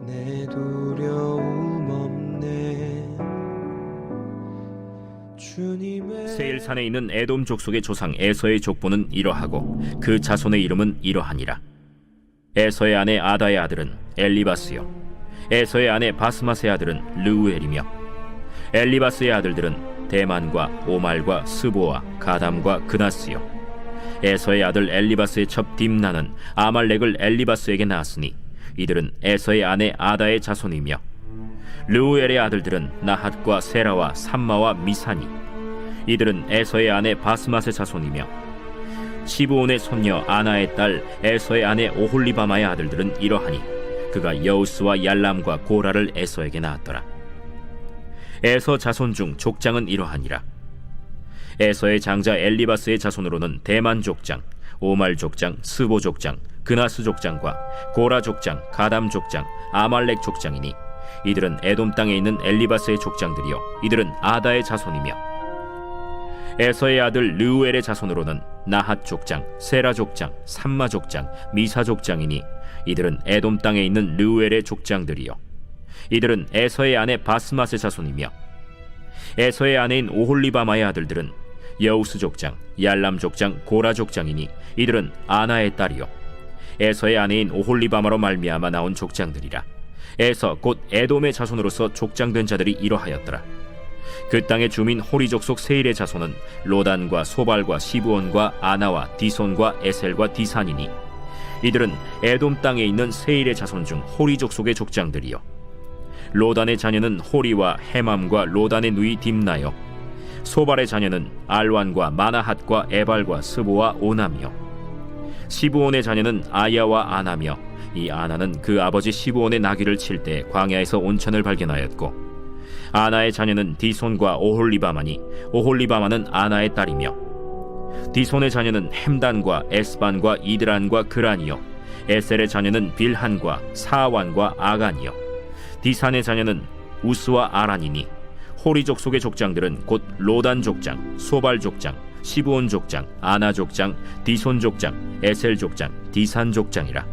내 두려움 없네. 세일산에 있는 에돔 족속의 조상 에서의 족보는 이러하고 그 자손의 이름은 이러하니라. 에서의 아내 아다의 아들은 엘리바스요, 에서의 아내 바스맛의 아들은 르우엘이며, 엘리바스의 아들들은 대만과 오말과 스보와 가담과 그나스요. 에서의 아들 엘리바스의 첩 딥나는 아말렉을 엘리바스에게 낳았으니 이들은 에서의 아내 아다의 자손이며, 르우엘의 아들들은 나핫과 세라와 삼마와 미사니, 이들은 에서의 아내 바스맛의 자손이며, 시브온의 손녀 아나의 딸 에서의 아내 오홀리바마의 아들들은 이러하니 그가 여우스와 얄람과 고라를 에서에게 낳았더라. 에서 자손 중 족장은 이러하니라. 에서의 장자 엘리바스의 자손으로는 대만 족장, 오말 족장, 스보 족장, 그나스 족장과 고라 족장, 가담 족장, 아말렉 족장이니 이들은 에돔 땅에 있는 엘리바스의 족장들이요 이들은 아다의 자손이며, 에서의 아들 르우엘의 자손으로는 나핫 족장, 세라 족장, 삼마 족장, 미사 족장이니 이들은 에돔 땅에 있는 르우엘의 족장들이요 이들은 에서의 아내 바스맛의 자손이며, 에서의 아내인 오홀리바마의 아들들은 여우스 족장, 얄람 족장, 고라 족장이니 이들은 아나의 딸이요 에서의 아내인 오홀리바마로 말미암아 나온 족장들이라. 에서 곧 에돔의 자손으로서 족장된 자들이 이러하였더라. 그 땅의 주민 호리 족속 세일의 자손은 로단과 소발과 시브온과 아나와 디손과 에셀과 디산이니 이들은 에돔 땅에 있는 세일의 자손 중 호리 족속의 족장들이요 로단의 자녀는 호리와 헤맘과 로단의 누이 딥나요, 소발의 자녀는 알완과 마나핫과 에발과 스보와 오남이요, 시브온의 자녀는 아야와 아나며 이 아나는 그 아버지 시브온의 나귀를 칠 때 광야에서 온천을 발견하였고, 아나의 자녀는 디손과 오홀리바마니 오홀리바마는 아나의 딸이며, 디손의 자녀는 햄단과 에스반과 이드란과 그란이요 에셀의 자녀는 빌한과 사완과 아간이요 디산의 자녀는 우스와 아란이니 호리 족속의 족장들은 곧 로단 족장, 소발 족장, 시브온 족장, 아나 족장, 디손 족장, 에셀 족장, 디산 족장이라.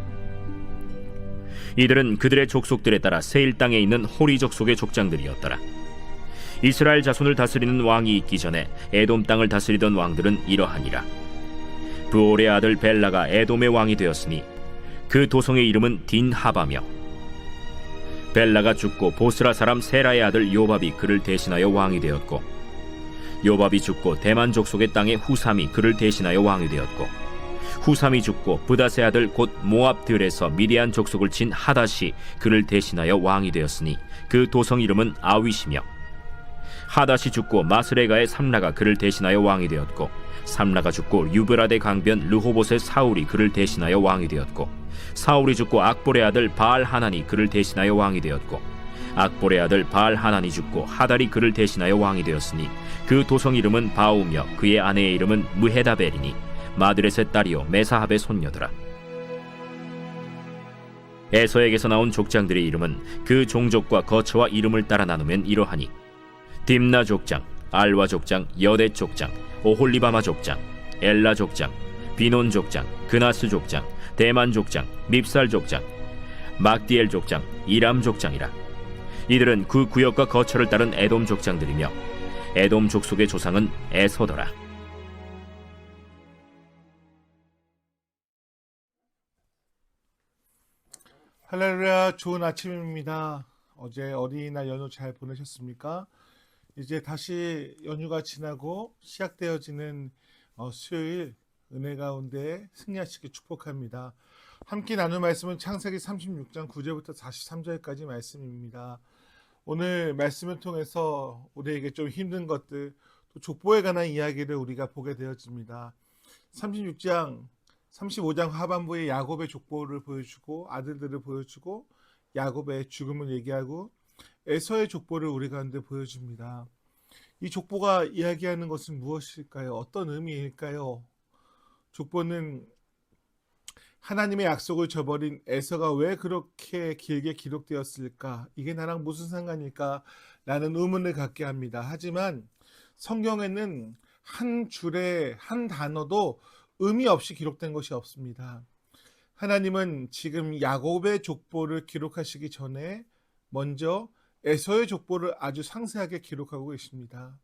이들은 그들의 족속들에 따라 세일 땅에 있는 호리 족속의 족장들이었더라. 이스라엘 자손을 다스리는 왕이 있기 전에 에돔 땅을 다스리던 왕들은 이러하니라. 브올의 아들 벨라가 에돔의 왕이 되었으니 그 도성의 이름은 딘하바며, 벨라가 죽고 보스라 사람 세라의 아들 요밥이 그를 대신하여 왕이 되었고, 요밥이 죽고 대만 족속의 땅에 후삼이 그를 대신하여 왕이 되었고, 후삼이 죽고 브닷의 아들 곧 모압들에서 미디안 족속을 친 하닷이 그를 대신하여 왕이 되었으니 그 도성 이름은 아윗이며, 하닷이 죽고 마스레가의 삼라가 그를 대신하여 왕이 되었고, 삼라가 죽고 유브라데 강변 르호봇의 사울이 그를 대신하여 왕이 되었고, 사울이 죽고 악볼의 아들 바알 하난이 그를 대신하여 왕이 되었고, 악볼의 아들 바알 하난이 죽고 하달이 그를 대신하여 왕이 되었으니 그 도성 이름은 바우며 그의 아내의 이름은 무헤다벨이니 마드렛의 딸이요 메사합의 손녀더라. 에서에게서 나온 족장들의 이름은 그 종족과 거처와 이름을 따라 나누면 이러하니, 딥나 족장, 알와 족장, 여대 족장, 오홀리바마 족장, 엘라 족장, 비논 족장, 그나스 족장, 대만 족장, 밉살 족장, 막디엘 족장, 이람 족장이라. 이들은 그 구역과 거처를 따른 에돔 족장들이며 에돔 족속의 조상은 에서더라. 할렐루야, 좋은 아침입니다. 어제 어린이날 연휴 잘 보내셨습니까? 이제 다시 연휴가 지나고 시작되어지는 수요일 은혜 가운데 승리하시길 축복합니다. 함께 나눌 말씀은 창세기 36장 9절부터 43절까지 말씀입니다. 오늘 말씀을 통해서 우리에게 좀 힘든 것들, 또 족보에 관한 이야기를 우리가 보게 되어집니다. 36장 35장 하반부에 야곱의 족보를 보여주고 아들들을 보여주고 야곱의 죽음을 얘기하고 에서의 족보를 우리 가운데 보여줍니다. 이 족보가 이야기하는 것은 무엇일까요? 어떤 의미일까요? 족보는 하나님의 약속을 저버린 에서가 왜 그렇게 길게 기록되었을까? 이게 나랑 무슨 상관일까? 라는 의문을 갖게 합니다. 하지만 성경에는 한 줄에 한 단어도 의미 없이 기록된 것이 없습니다. 하나님은 지금 야곱의 족보를 기록하시기 전에 먼저 에서의 족보를 아주 상세하게 기록하고 계십니다.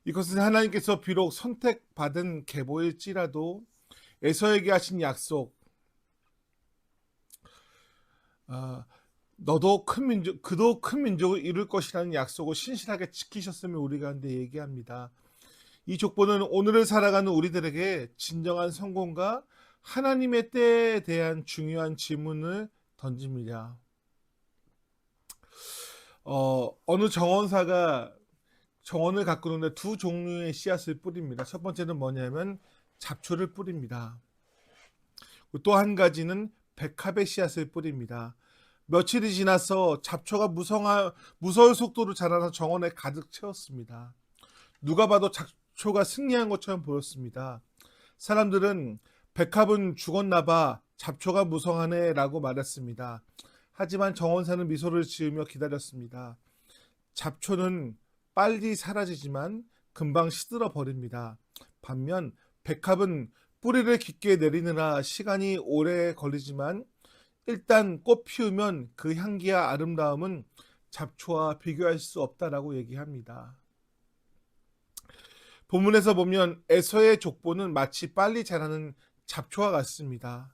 이것은 하나님께서 비록 선택받은 계보일지라도 에서에게 하신 약속, 너도 큰 민족, 그도 큰 민족을 이룰 것이라는 약속을 신실하게 지키셨음을 우리 가운데 얘기합니다. 이 족보는 오늘을 살아가는 우리들에게 진정한 성공과 하나님의 때에 대한 중요한 질문을 던집니다. 어느 정원사가 정원을 가꾸는데 두 종류의 씨앗을 뿌립니다. 첫 번째는 뭐냐면 잡초를 뿌립니다. 또 한 가지는 백합의 씨앗을 뿌립니다. 며칠이 지나서 잡초가 무서울 속도로 자라서 정원에 가득 채웠습니다. 누가 봐도 잡초가 승리한 것처럼 보였습니다. 사람들은 백합은 죽었나봐, 잡초가 무성하네 라고 말했습니다. 하지만 정원사는 미소를 지으며 기다렸습니다. 잡초는 빨리 사라지지만 금방 시들어 버립니다. 반면 백합은 뿌리를 깊게 내리느라 시간이 오래 걸리지만 일단 꽃 피우면 그 향기와 아름다움은 잡초와 비교할 수 없다라고 얘기합니다. 본문에서 보면 에서의 족보는 마치 빨리 자라는 잡초와 같습니다.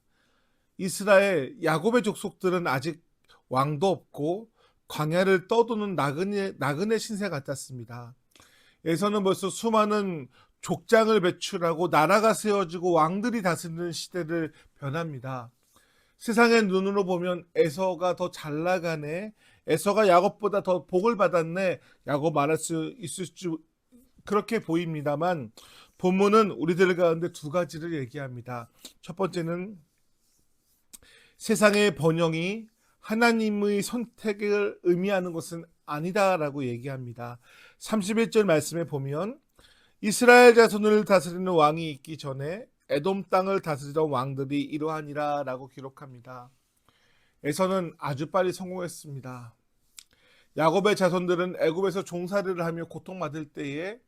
이스라엘 야곱의 족속들은 아직 왕도 없고 광야를 떠도는 나그네 신세 같았습니다. 에서는 벌써 수많은 족장을 배출하고 나라가 세워지고 왕들이 다스리는 시대를 변합니다. 세상의 눈으로 보면 에서가 더 잘 나가네, 에서가 야곱보다 더 복을 받았네 라고 말할 수 있을 줄 그렇게 보입니다만 본문은 우리들 가운데 두 가지를 얘기합니다. 첫 번째는 세상의 번영이 하나님의 선택을 의미하는 것은 아니다라고 얘기합니다. 31절 말씀에 보면 이스라엘 자손을 다스리는 왕이 있기 전에 에돔 땅을 다스리던 왕들이 이러하니라 라고 기록합니다. 에서는 아주 빨리 성공했습니다. 야곱의 자손들은 애굽에서 종살이를 하며 고통받을 때에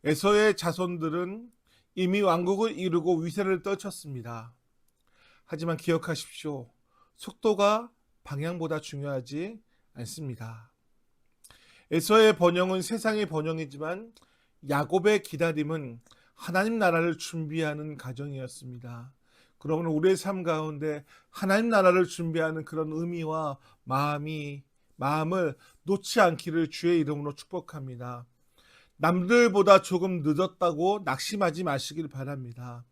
에서의 자손들은 이미 왕국을 이루고 위세를 떨쳤습니다. 하지만 기억하십시오. 속도가 방향보다 중요하지 않습니다. 에서의 번영은 세상의 번영이지만 야곱의 기다림은 하나님 나라를 준비하는 과정이었습니다. 그러면 우리의 삶 가운데 하나님 나라를 준비하는 그런 의미와 마음을 놓지 않기를 주의 이름으로 축복합니다. 남들보다 조금 늦었다고 낙심하지 마시길 바랍니다.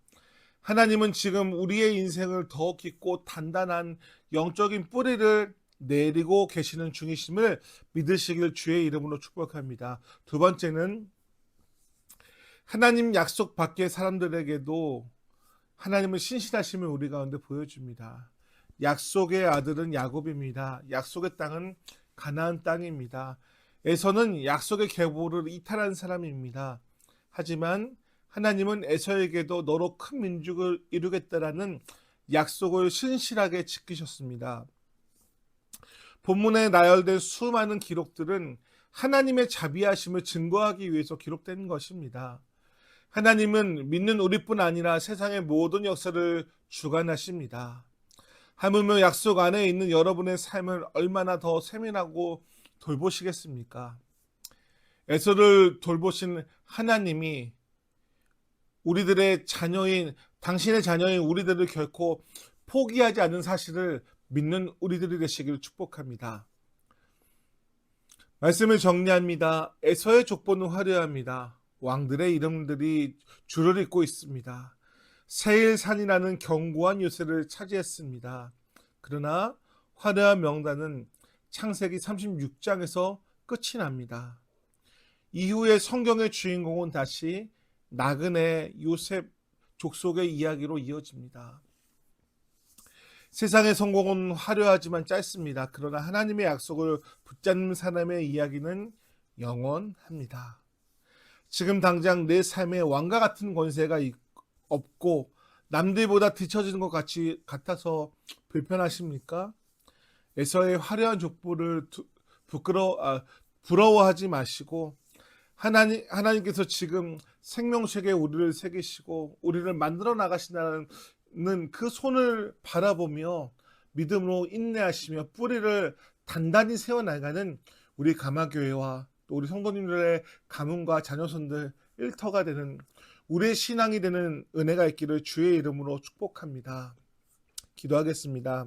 하나님은 지금 우리의 인생을 더 깊고 단단한 영적인 뿌리를 내리고 계시는 중이심을 믿으시길 주의 이름으로 축복합니다. 두 번째는 하나님 약속 밖의 사람들에게도 하나님은 신실하심을 우리 가운데 보여줍니다. 약속의 아들은 야곱입니다. 약속의 땅은 가나안 땅입니다. 에서는 약속의 계보를 이탈한 사람입니다. 하지만 하나님은 에서에게도 너로 큰 민족을 이루겠다라는 약속을 신실하게 지키셨습니다. 본문에 나열된 수많은 기록들은 하나님의 자비하심을 증거하기 위해서 기록된 것입니다. 하나님은 믿는 우리뿐 아니라 세상의 모든 역사를 주관하십니다. 하물며 약속 안에 있는 여러분의 삶을 얼마나 더 세밀하고 돌보시겠습니까? 에서를 돌보신 하나님이 우리들의 자녀인 당신의 자녀인 우리들을 결코 포기하지 않는 사실을 믿는 우리들이 되시기를 축복합니다. 말씀을 정리합니다. 에서의 족보는 화려합니다. 왕들의 이름들이 줄을 잇고 있습니다. 세일산이라는 견고한 요새를 차지했습니다. 그러나 화려한 명단은 창세기 36장에서 끝이 납니다. 이후에 성경의 주인공은 다시 나그네 요셉 족속의 이야기로 이어집니다. 세상의 성공은 화려하지만 짧습니다. 그러나 하나님의 약속을 붙잡는 사람의 이야기는 영원합니다. 지금 당장 내 삶에 왕과 같은 권세가 없고 남들보다 뒤처지는 것 같아서 불편하십니까? 에서의 화려한 족보를 부러워하지 마시고 하나님께서 지금 생명책에 우리를 새기시고 우리를 만들어 나가신다는 그 손을 바라보며 믿음으로 인내하시며 뿌리를 단단히 세워나가는 우리 가마교회와 또 우리 성도님들의 가문과 자녀손들 일터가 되는 우리의 신앙이 되는 은혜가 있기를 주의 이름으로 축복합니다. 기도하겠습니다.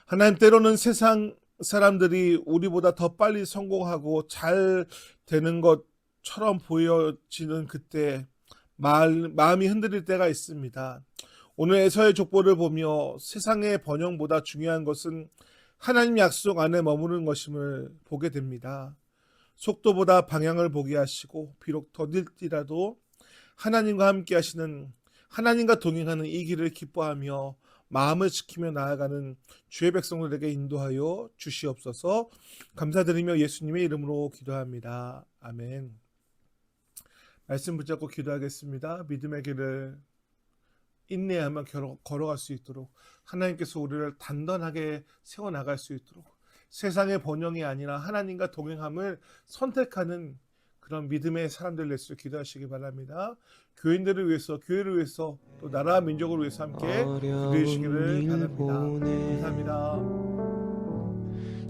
하나님, 때로는 세상 사람들이 우리보다 더 빨리 성공하고 잘 되는 것처럼 보여지는 그때 마음이 흔들릴 때가 있습니다. 오늘 에서의 족보를 보며 세상의 번영보다 중요한 것은 하나님 약속 안에 머무르는 것임을 보게 됩니다. 속도보다 방향을 보게 하시고 비록 더딜지라도 하나님과 함께 하시는, 하나님과 동행하는 이 길을 기뻐하며 마음을 지키며 나아가는 주의 백성들에게 인도하여 주시옵소서. 감사드리며 예수님의 이름으로 기도합니다. 아멘. 말씀 붙잡고 기도하겠습니다. 믿음의 길을 인내하며 걸어갈 수 있도록 하나님께서 우리를 단단하게 세워나갈 수 있도록 세상의 번영이 아니라 하나님과 동행함을 선택하는 그런 믿음의 사람들 될 수 기도하시기 바랍니다. 교인들을 위해서, 교회를 위해서, 또 나라와 민족을 위해서 함께 기도해 주시기를 바랍니다. 감사합니다.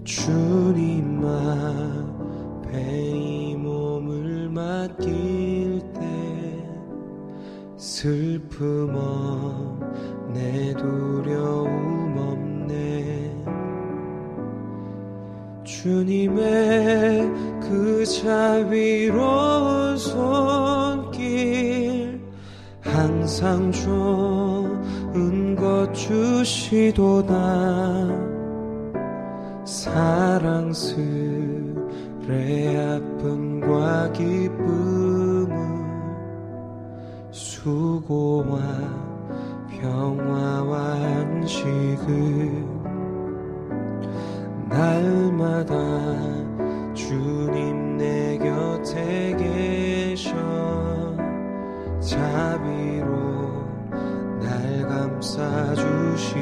주님 앞에 이 몸을 맡길 때 슬픔 없네, 두려움 없네. 주님의 그 자비로운 손길 항상 좋은 것 주시도다. 사랑스레 아픔과 기쁨은 수고와 평화와 안식을 날마다 주님 내 곁에 계셔 자비로 날 감싸주시네.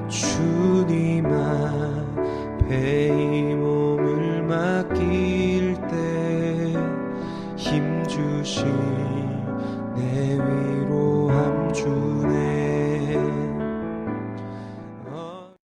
주님 앞에 이 몸을 맡길 때 힘주시 내 위로함 주네.